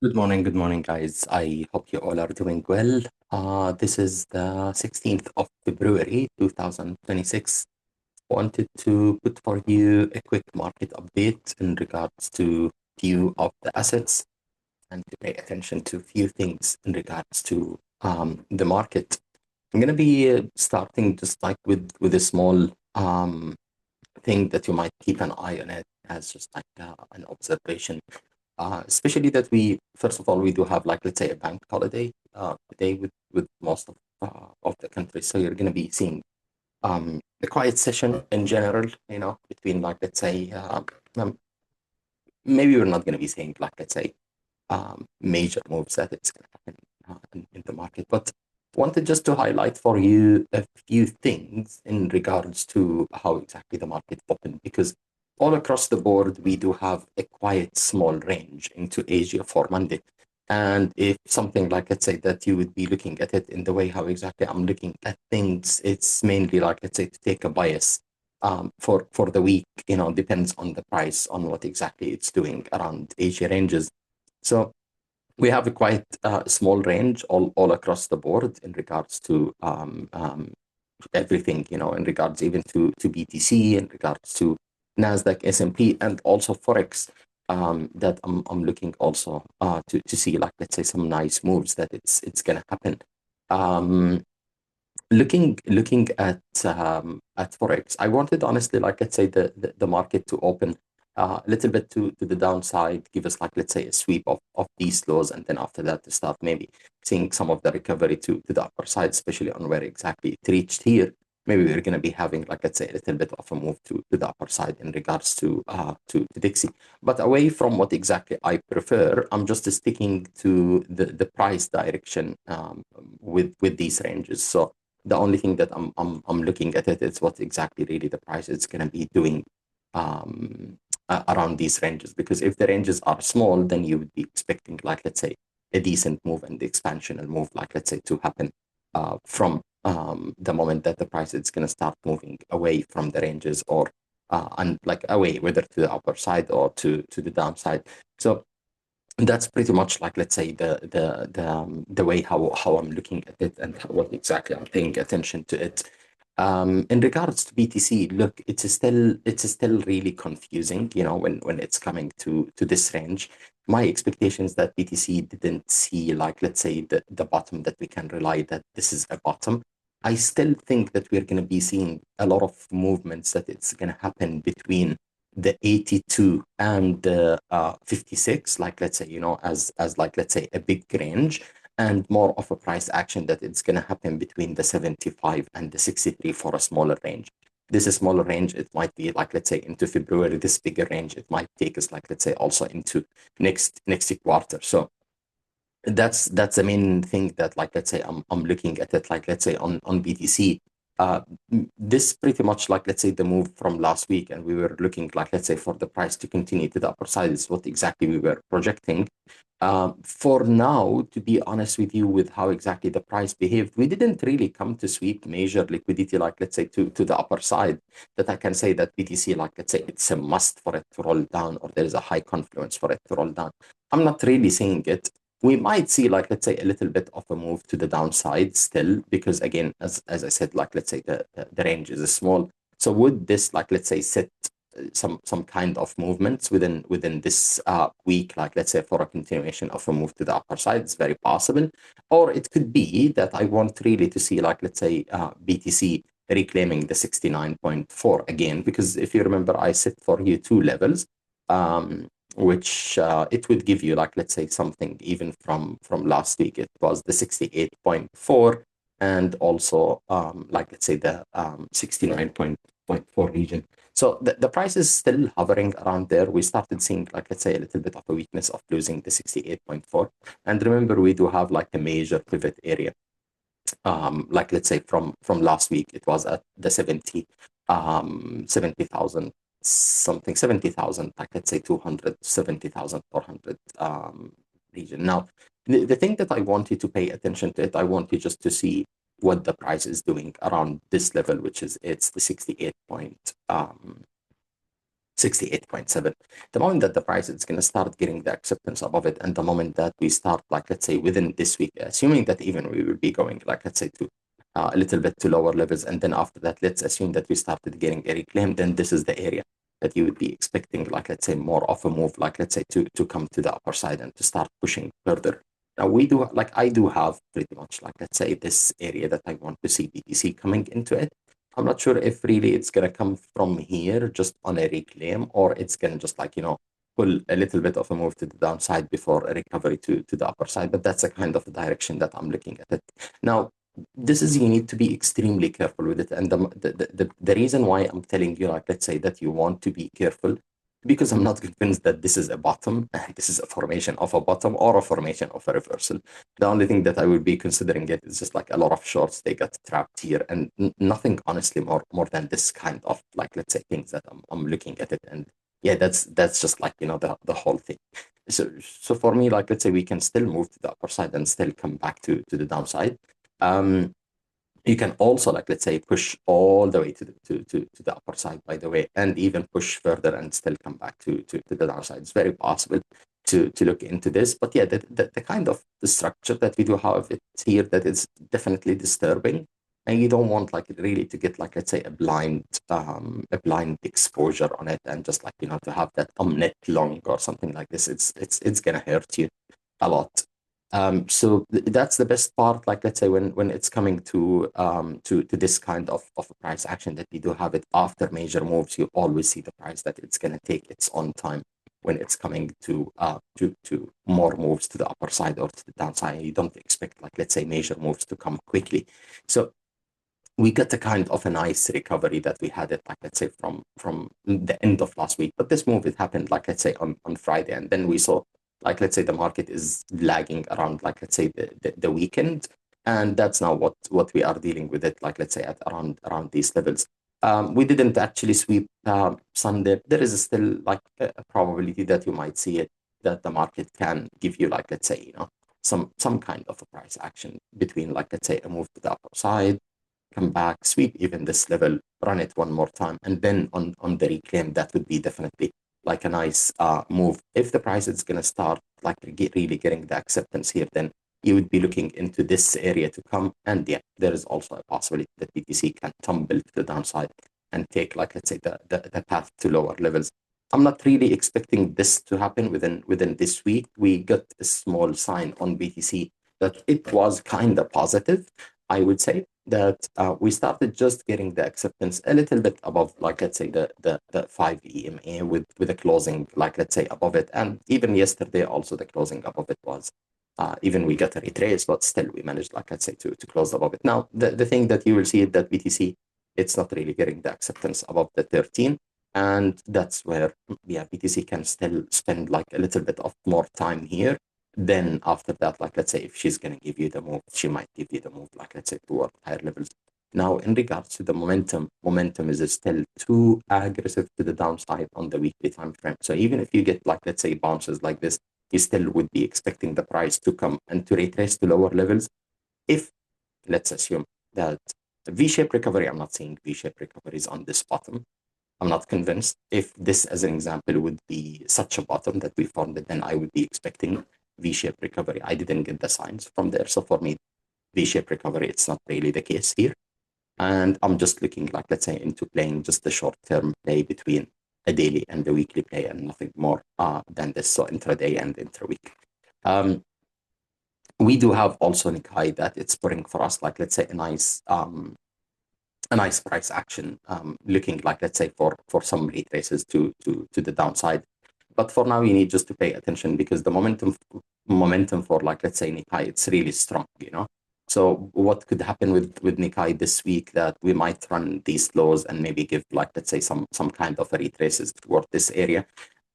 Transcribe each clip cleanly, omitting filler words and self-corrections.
Good morning, guys. I hope you all are doing well. This is the 16th of February, 2026. Wanted to put for you a quick market update in regards to few of the assets and to pay attention to few things in regards to the market. I'm going to be starting just like with a small thing that you might keep an eye on it as just like an observation, especially that first of all, we do have like, let's say a bank holiday today with most of the country. So you're going to be seeing a quiet session in general, between like, let's say, maybe we're not going to be seeing like, let's say, major moves that it's going to happen in the market. But wanted just to highlight for you a few things in regards to how exactly the market opened, because all across the board, we do have a quiet small range into Asia for Monday. And if something like, let's say, that you would be looking at it in the way how exactly I'm looking at things, it's mainly like, let's say, to take a bias for the week, depends on the price, on what exactly it's doing around Asia ranges. So we have a quite small range all across the board in regards to everything, in regards even to BTC, in regards to Nasdaq, S&P, and also Forex. That I'm looking also to see like, let's say, some nice moves that it's gonna happen. Um, looking at Forex, I wanted honestly, like, let's say the market to open a little bit to the downside, give us like, let's say, a sweep of these lows, and then after that to start maybe seeing some of the recovery to the upper side, especially on where exactly it reached here. Maybe we're going to be having like, let's say, a little bit of a move to the upper side in regards to Dixie. But away from what exactly I prefer, I'm just sticking to the price direction with these ranges. So the only thing that I'm looking at it is what exactly really the price is going to be doing around these ranges. Because if the ranges are small, then you would be expecting like, let's say, a decent move and the expansional move, like, let's say, to happen from the moment that the price is going to start moving away from the ranges, or and like away, whether to the upper side or to the downside. So that's pretty much like, let's say, the way how I'm looking at it, and what exactly I'm paying attention to it. In regards to BTC, look, it's still really confusing, when it's coming to this range. My expectation is that BTC didn't see like, let's say, the bottom, that we can rely that this is a bottom. I still think that we're going to be seeing a lot of movements, that it's going to happen between the 82 and the 56, like, let's say, as like, let's say, a big range, and more of a price action that it's going to happen between the 75 and the 63 for a smaller range. This is smaller range, it might be like, let's say, into February. This bigger range, it might take us like, let's say, also into next quarter. So that's the main thing, that like, let's say, I'm looking at it, like, let's say, on BTC. This pretty much like, let's say, the move from last week, and we were looking like, let's say, for the price to continue to the upper side, is what exactly we were projecting. For now, to be honest with you, with how exactly the price behaved, we didn't really come to sweep major liquidity, like, let's say, to the upper side, that I can say that BTC, like, let's say, it's a must for it to roll down, or there is a high confluence for it to roll down. I'm not really seeing it. We might see like, let's say, a little bit of a move to the downside still, because again, as I said, like, let's say, the range is small. So would this, like, let's say, set some kind of movements within this week, like, let's say, for a continuation of a move to the upper side? It's very possible. Or it could be that I want really to see, like, let's say, BTC reclaiming the 69.4 again, because if you remember, I set for you two levels, which it would give you, like, let's say, something even from last week. It was the 68.4, and also like, let's say, the 69.4 region. So the price is still hovering around there. We started seeing, like, let's say, a little bit of a weakness of losing the 68.4. And remember, we do have like a major pivot area. Like, let's say, from last week, it was at the 70,000 something, 70,000, like, let's say, 270,400 region. Now, the thing that I want you to pay attention to it, I want you just to see what the price is doing around this level, which is, it's the 68.4 68.7. The moment that the price is going to start getting the acceptance above it, and the moment that we start, like, let's say, within this week, assuming that even we will be going, like, let's say, to a little bit to lower levels, and then after that, let's assume that we started getting a reclaim, then this is the area that you would be expecting, like, let's say, more of a move, like, let's say, to come to the upper side and to start pushing further. Now, we do, like, I do have pretty much, like, let's say, this area that I want to see BTC coming into it. I'm not sure if really it's going to come from here just on a reclaim, or it's going to just, like, pull a little bit of a move to the downside before a recovery to the upper side. But that's a kind of direction that I'm looking at it. Now, this is, you need to be extremely careful with it. And the reason why I'm telling you, like, let's say, that you want to be careful, because I'm not convinced that this is a bottom, and this is a formation of a bottom or a formation of a reversal. The only thing that I would be considering it is just, like, a lot of shorts, they got trapped here, and nothing, honestly, more than this kind of, like, let's say, things that I'm looking at it. And yeah, that's just, like, the whole thing. So for me, like, let's say, we can still move to the upper side and still come back to the downside. You can also, like, let's say, push all the way to the upper side, by the way, and even push further and still come back to the downside. It's very possible to look into this. But yeah, the kind of the structure that we do have it here, that is definitely disturbing. And you don't want, like, really to get, like, let's say, a blind exposure on it, and just, like, to have that net long or something like this. It's gonna hurt you a lot. So that's the best part, like, let's say, when it's coming to this kind of a price action, that we do have it after major moves. You always see the price that it's going to take its own time when it's coming to more moves to the upper side or to the downside. You don't expect, like, let's say, major moves to come quickly. So we got a kind of a nice recovery that we had it, like, let's say, from the end of last week. But this move, it happened, like, let's say, on Friday, and then we saw, like, let's say, the market is lagging around, like, let's say, the weekend, and that's now what we are dealing with it, like, let's say, at around these levels. We didn't actually sweep Sunday. There is still, like, a probability that you might see it, that the market can give you, like, let's say, some kind of a price action between, like, let's say, a move to the upper side, come back, sweep even this level, run it one more time, and then on the reclaim, that would be definitely, like, a nice move. If the price is going to start, like, really getting the acceptance here, then you would be looking into this area to come. And yeah, there is also a possibility that BTC can tumble to the downside and take, like, let's say, the path to lower levels. I'm not really expecting this to happen within this week. We got a small sign on BTC that it was kind of positive. I would say that we started just getting the acceptance a little bit above, like, let's say, the 5 EMA with a closing, like, let's say, above it. And even yesterday, also, the closing above it was, even we got a retrace, but still we managed, like, let's say, to close above it. Now, the thing that you will see is that BTC, it's not really getting the acceptance above the 13. And that's where, yeah, BTC can still spend, like, a little bit of more time here. Then after that, like, let's say, if she's going to give you the move, she might give you the move, like, let's say, toward higher levels. Now, in regards to the momentum is still too aggressive to the downside on the weekly time frame. So even if you get, like, let's say, bounces like this, you still would be expecting the price to come and to retrace to lower levels. If, let's assume that V-shaped recovery, I'm not seeing V-shaped recoveries on this bottom. I'm not convinced. If this, as an example, would be such a bottom that we formed it, then I would be expecting V-shaped recovery. I didn't get the signs from there. So for me, V-shaped recovery, it's not really the case here. And I'm just looking, like, let's say, into playing just the short-term play between a daily and the weekly play, and nothing more than this. So intraday and intra-week. We do have also Nikkei that it's putting for us, like, let's say, a nice price action, looking, like, let's say, for some retraces to the downside. But for now, you need just to pay attention, because the momentum for, like, let's say, Nikkei, it's really strong, So what could happen with Nikkei this week, that we might run these lows and maybe give, like, let's say, some kind of a retraces toward this area.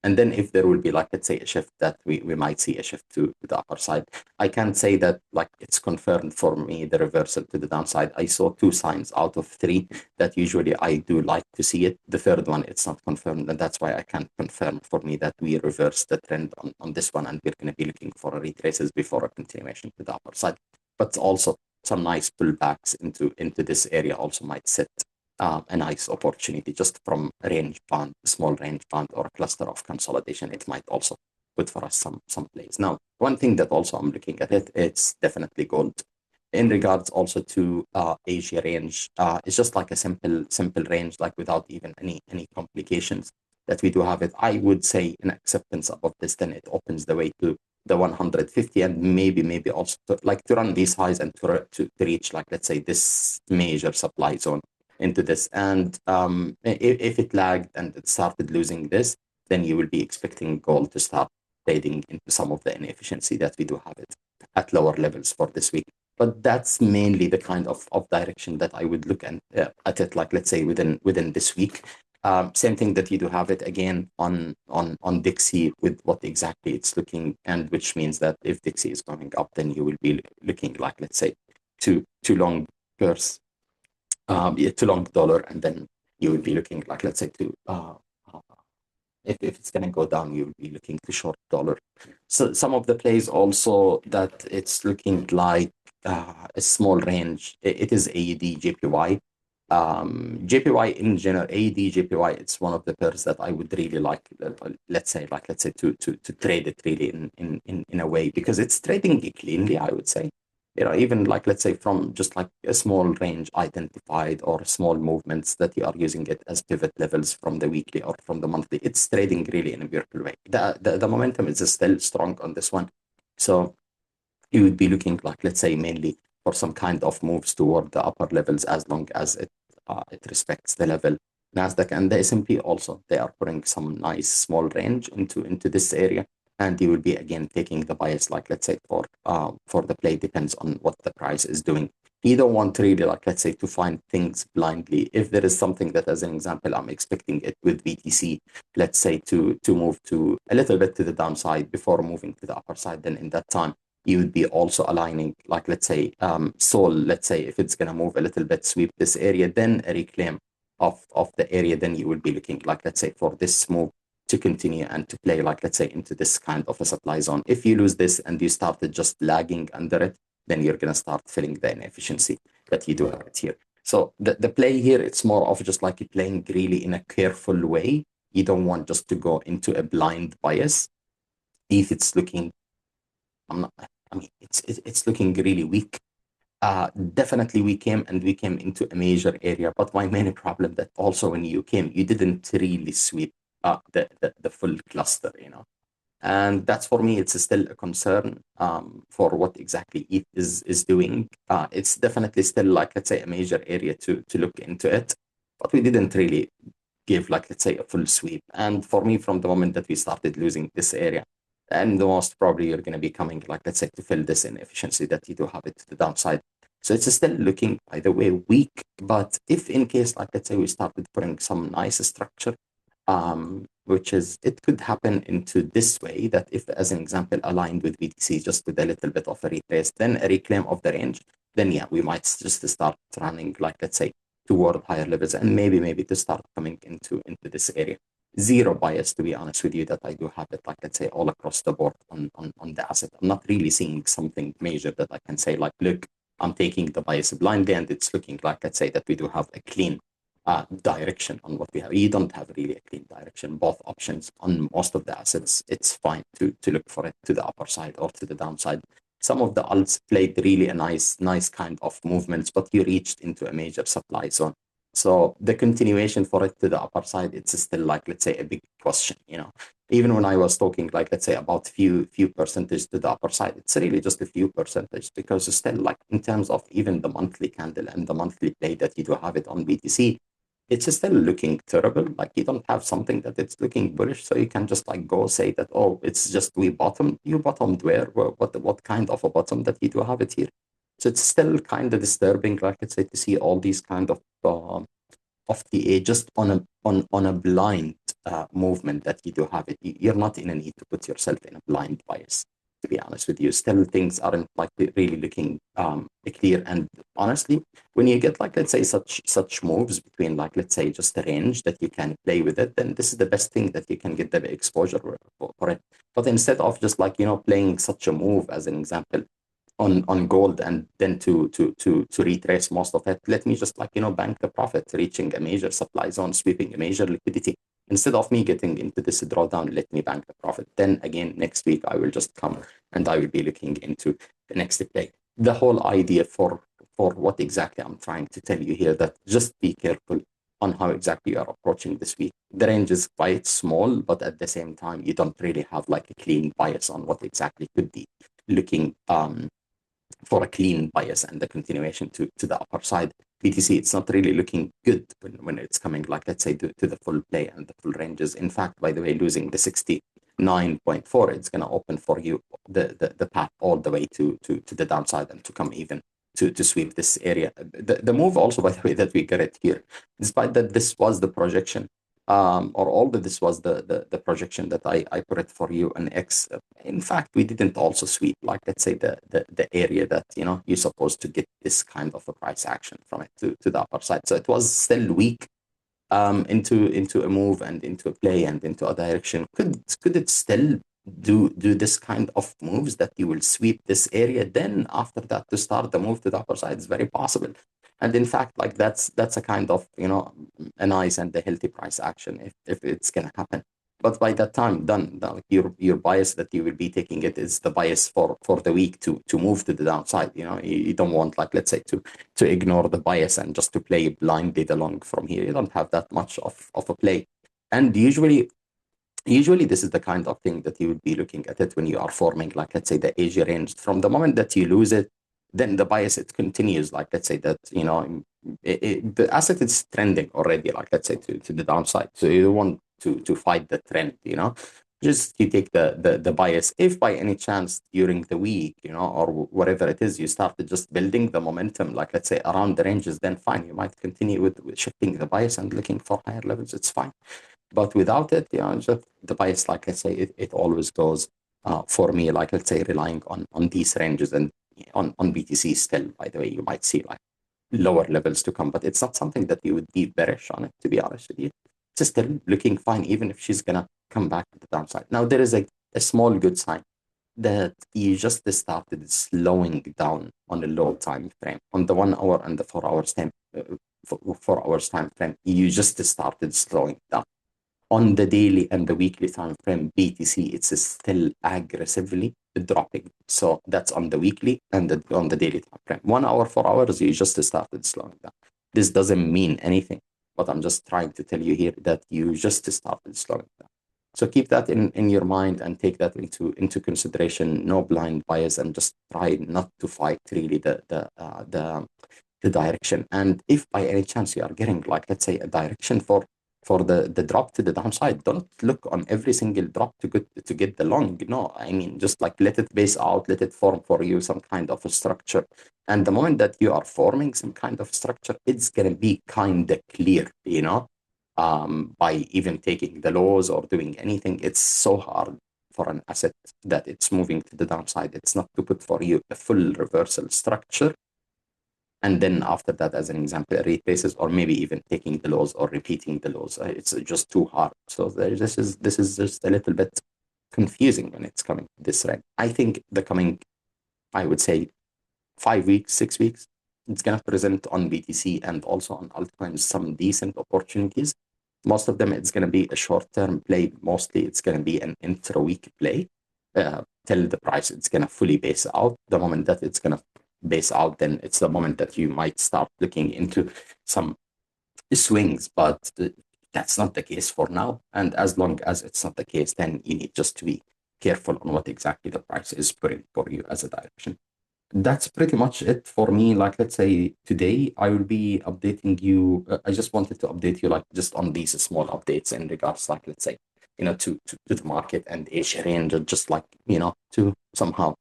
And then if there will be, like, let's say, a shift, that we might see a shift to the upper side. I can't say that, like, it's confirmed for me, the reversal to the downside. I saw 2 signs out of 3 that usually I do like to see it. The third one, it's not confirmed. And that's why I can't confirm for me that we reverse the trend on this one. And we're going to be looking for a retraces before a continuation to the upper side. But also some nice pullbacks into this area also might set a nice opportunity just from a range band, a small range band or a cluster of consolidation. It might also put for us some plays. Now, one thing that also I'm looking at it, it's definitely gold. In regards also to Asia range, it's just like a simple range, like without even any complications that we do have it. I would say in acceptance above this, then it opens the way to the 150 and maybe also like to run these highs and to reach like let's say this major supply zone into this. And if it lagged and it started losing this, then you will be expecting gold to start trading into some of the inefficiency that we do have it at lower levels for this week. But that's mainly the kind of direction that I would look at it, like let's say within this week. Same thing that you do have it again on Dixie with what exactly it's looking, and which means that if Dixie is going up, then you will be looking like let's say two long pairs, too long dollar, and then you would be looking like let's say to if it's going to go down, you will be looking to short dollar. So some of the plays also that it's looking like a small range. It is AED JPY. JPY in general, AED JPY, it's one of the pairs that I would really like, let's say to trade it really in a way, because it's trading cleanly, I would say. Even like let's say from just like a small range identified or small movements that you are using it as pivot levels from the weekly or from the monthly, it's trading really in a beautiful way. The momentum is still strong on this one. So you would be looking like let's say mainly for some kind of moves toward the upper levels, as long as it respects the level. Nasdaq and the S&P also, they are putting some nice small range into this area, and you will be again taking the bias like let's say for the play, depends on what the price is doing. You don't want really like let's say to find things blindly. If there is something that, as an example, I'm expecting it with BTC, let's say to move to a little bit to the downside before moving to the upper side, then in that time you would be also aligning like let's say Sol, let's say if it's going to move a little bit, sweep this area, then a reclaim of the area, then you will be looking like let's say for this move to continue and to play like let's say into this kind of a supply zone. If you lose this and you started just lagging under it, then you're going to start feeling the inefficiency that you do have it here. So the play here, it's more of just like playing really in a careful way. You don't want just to go into a blind bias. If it's looking, I'm not, I mean, it's looking really weak. Definitely we came into a major area, but my main problem that also when you came, you didn't really sweep the full cluster, and that's for me, it's still a concern for what exactly it is doing. It's definitely still like let's say a major area to look into it, but we didn't really give like let's say a full sweep. And for me, from the moment that we started losing this area, and the most probably you're going to be coming like let's say to fill this inefficiency that you do have it to the downside. So it's still looking by the way weak, but if in case like let's say we started putting some nice structure, which is it could happen into this way, that if as an example aligned with BTC just with a little bit of a retrace, then a reclaim of the range, then yeah, we might just start running like let's say toward higher levels, and maybe to start coming into this area. Zero bias, to be honest with you, that I do have it like let's say all across the board on the asset. I'm not really seeing something major that I can say like, look, I'm taking the bias blindly and it's looking like let's say that we do have a clean direction on what we have. You don't have really a clean direction. Both options on most of the assets, it's fine to look for it to the upper side or to the downside. Some of the alts played really a nice kind of movements, but you reached into a major supply zone. So the continuation for it to the upper side, it's still like let's say a big question. Even when I was talking like let's say about few percentage to the upper side, it's really just a few percentage, because it's still like in terms of even the monthly candle and the monthly play that you do have it on BTC, it's still looking terrible. Like you don't have something that it's looking bullish, so you can just like go say that, oh, it's just we bottomed. You bottomed where? What kind of a bottom that you do have it here? So it's still kind of disturbing, like let's say, to see all these kind of the just on a blind movement that you do have it. You're not in a need to put yourself in a blind bias. To be honest with you, still things aren't like really looking clear. And honestly, when you get like let's say such moves between like let's say just a range that you can play with it, then this is the best thing that you can get the exposure for it. But instead of just like playing such a move, as an example, on gold and then to retrace most of it, let me just bank the profit, reaching a major supply zone, sweeping a major liquidity. Instead of me getting into this drawdown, let me bank the profit. Then again, next week, I will just come and I will be looking into the next play. The whole idea for what exactly I'm trying to tell you here, that just be careful on how exactly you are approaching this week. The range is quite small, but at the same time, you don't really have like a clean bias on what exactly could be looking for a clean bias and the continuation to the upper side. BTC, it's not really looking good when it's coming, like, let's say, to the full play and the full ranges. In fact, by the way, losing the 69.4, it's going to open for you the path all the way to the downside and to come even to sweep this area. The move also, by the way, that we get it here, despite that this was the projection, or all that this was the projection that I put it for you an X. In fact, we didn't also sweep, like, let's say, the area that you're supposed to get this kind of a price action from it to the upper side. So it was still weak into a move and into a play and into a direction. Could it still do this kind of moves that you will sweep this area, then after that to start the move to the upper side? Is very possible. And in fact, like, that's a kind of a nice and a healthy price action if it's gonna happen. But by that time done, like, your bias that you will be taking it is the bias for the week to move to the downside. You don't want, like, let's say, to ignore the bias and just to play blindly along from here. You don't have that much of a play. And usually this is the kind of thing that you would be looking at it when you are forming, like, let's say, the Asia range. From the moment that you lose it, then the bias, it continues, like, let's say that the asset is trending already, like, let's say, to the downside. So you don't want to fight the trend. Just you take the bias. If by any chance during the week, or whatever it is, you started just building the momentum, like, let's say, around the ranges, then fine, you might continue with shifting the bias and looking for higher levels. It's fine. But without it, just the bias, like, let's say, it always goes, for me, like, let's say, relying on these ranges. And on BTC still, by the way, you might see like lower levels to come, but it's not something that you would be bearish on it, to be honest with you. It's still looking fine, even if she's gonna come back to the downside. Now, there is a small good sign that you just started slowing down on the low time frame, on the 1 hour and the 4 hours time, 4 hours time frame. You just started slowing down. On the daily and the weekly time frame, BTC, it's still aggressively dropping. So that's on the weekly and on the daily time frame. 1 hour, 4 hours, you just started slowing down. This doesn't mean anything, but I'm just trying to tell you here that you just started slowing down. So keep that in your mind and take that into consideration. No blind bias, and just try not to fight really the direction. And if by any chance you are getting, like, let's say, a direction for the drop to the downside, don't look on every single drop to get the long. No, I mean, just like let it base out, let it form for you some kind of a structure. And the moment that you are forming some kind of structure, it's gonna be kind of clear, by even taking the lows or doing anything. It's so hard for an asset that it's moving to the downside. It's not to put for you a full reversal structure, and then after that, as an example, retraces, or maybe even taking the lows or repeating the lows. It's just too hard. So this is just a little bit confusing when it's coming to this range. I think the coming, I would say, 5 weeks, 6 weeks, it's gonna present on BTC and also on altcoins some decent opportunities. Most of them, it's gonna be a short-term play. Mostly, it's gonna be an intra-week play. Till the price, it's gonna fully base out. The moment that it's gonna base out, then it's the moment that you might start looking into some swings. But that's not the case for now. And as long as it's not the case, then you need just to be careful on what exactly the price is putting for you as a direction. That's pretty much it for me. Like, let's say today I will be updating you. I just wanted to update you, like, just on these small updates in regards, like, let's say, to the market and Asia range, and just like, to somehow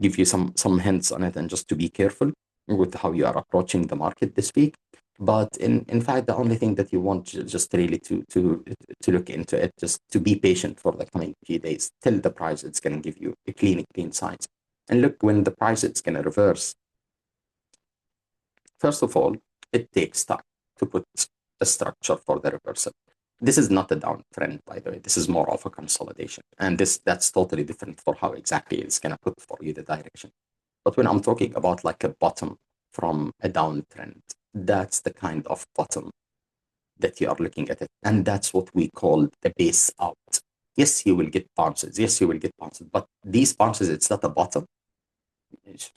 give you some hints on it, and just to be careful with how you are approaching the market this week. But in fact, the only thing that you want just really to look into it, just to be patient for the coming few days till the price it's going to give you a clean signs. And look, when the price it's going to reverse, first of all, it takes time to put a structure for the reversal. This is not a downtrend, by the way. This is more of a consolidation. And that's totally different for how exactly it's going to put for you the direction. But when I'm talking about like a bottom from a downtrend, that's the kind of bottom that you are looking at it. And that's what we call a base out. Yes, you will get bounces. Yes, you will get bounces. But these bounces, it's not a bottom.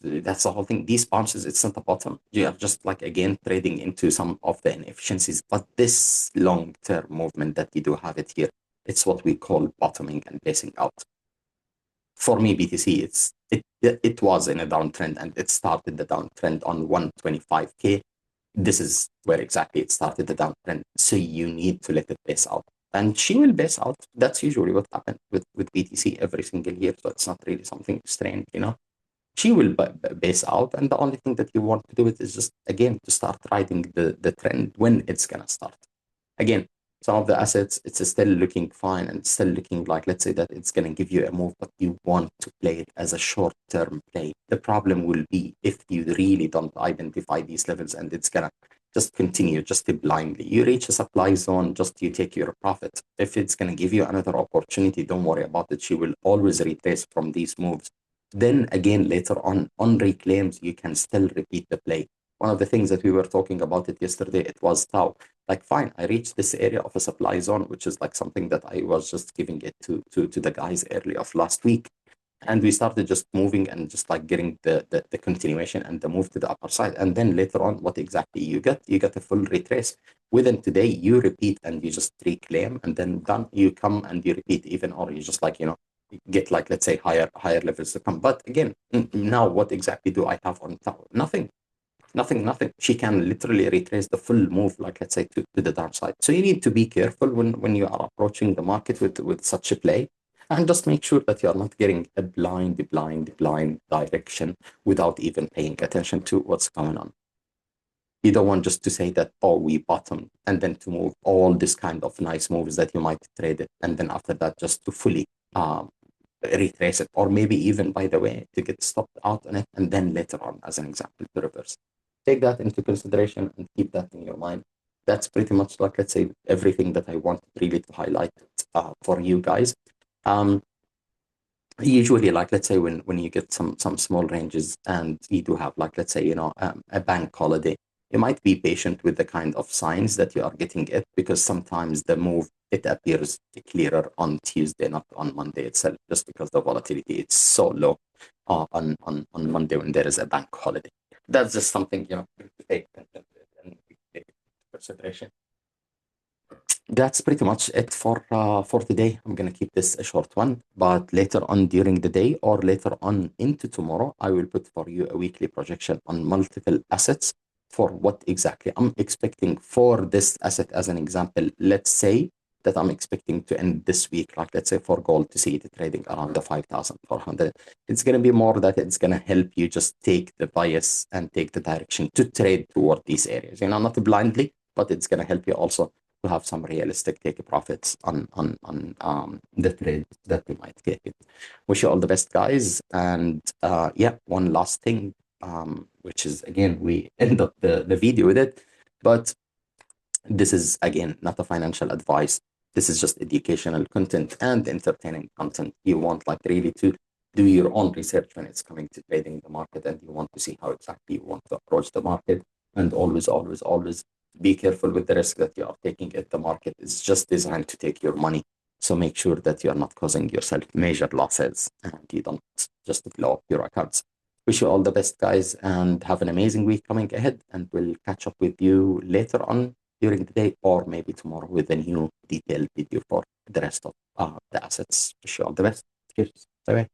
That's the whole thing. These bounces, it's not a bottom. You are just like, again, trading into some of the inefficiencies. But this long-term movement that you do have it here, it's what we call bottoming and basing out. For me, BTC, it was in a downtrend, and it started the downtrend on 125K. This is where exactly it started the downtrend. So you need to let it base out. And she will base out. That's usually what happens with BTC every single year. So it's not really something strange, you know. She will base out. And the only thing that you want to do it is just, again, to start riding the trend when it's going to start. Again, some of the assets, it's still looking fine and still looking like, let's say that it's going to give you a move, but you want to play it as a short-term play. The problem will be if you really don't identify these levels and it's going to just continue just blindly. You reach a supply zone, just you take your profit. If it's going to give you another opportunity, don't worry about it. She will always retrace from these moves. Then again, later on reclaims, you can still repeat the play. One of the things that we were talking about it yesterday, it was Tau. Like, fine, I reached this area of a supply zone, which is like something that I was just giving it to the guys early of last week. And we started just moving and just like getting the continuation and the move to the upper side. And then later on, what exactly you get? You get a full retrace. Within today, you repeat and you just reclaim, and then done, you come and you repeat even, or you just like, you know, get like, let's say, higher levels to come. But again, now what exactly do I have on top? Nothing. She can literally retrace the full move, like, let's say, to the downside. So you need to be careful when you are approaching the market with such a play, and just make sure that you are not getting a blind direction without even paying attention to what's going on. You don't want just to say that, oh, we bottomed, and then to move all this kind of nice moves that you might trade it, and then after that just to fully retrace it, or maybe even, by the way, to get stopped out on it, and then later on, as an example, to reverse. Take that into consideration and keep that in your mind. That's pretty much like, let's say, everything that I wanted really to highlight for you guys. Usually, like, let's say, when you get some small ranges and you do have, like, let's say, you know, a bank holiday, you might be patient with the kind of signs that you are getting it, because sometimes the move, it appears clearer on Tuesday, not on Monday itself, just because the volatility is so low on Monday when there is a bank holiday. That's just something, you know, to take into consideration. That's pretty much it for today. I'm gonna keep this a short one, but later on during the day or later on into tomorrow, I will put for you a weekly projection on multiple assets for what exactly I'm expecting for this asset. As an example, let's say that I'm expecting to end this week, like, let's say, for gold, to see it trading around the 5,400. It's gonna be more that it's gonna help you just take the bias and take the direction to trade toward these areas. You know, not blindly, but it's gonna help you also to have some realistic take profits on the trade that we might get. Wish you all the best, guys. And yeah, one last thing, which is, again, we end up the video with it, but this is, again, not a financial advice. This is just educational content and entertaining content. You want, like, really to do your own research when it's coming to trading the market, and you want to see how exactly you want to approach the market. And always be careful with the risk that you are taking at the market. It's just designed to take your money. So make sure that you are not causing yourself major losses and you don't just blow up your accounts. Wish you all the best, guys, and have an amazing week coming ahead. And we'll catch up with you later on during the day, or maybe tomorrow, with a new detailed video for the rest of the assets. Wish you all the best. Cheers. Bye bye.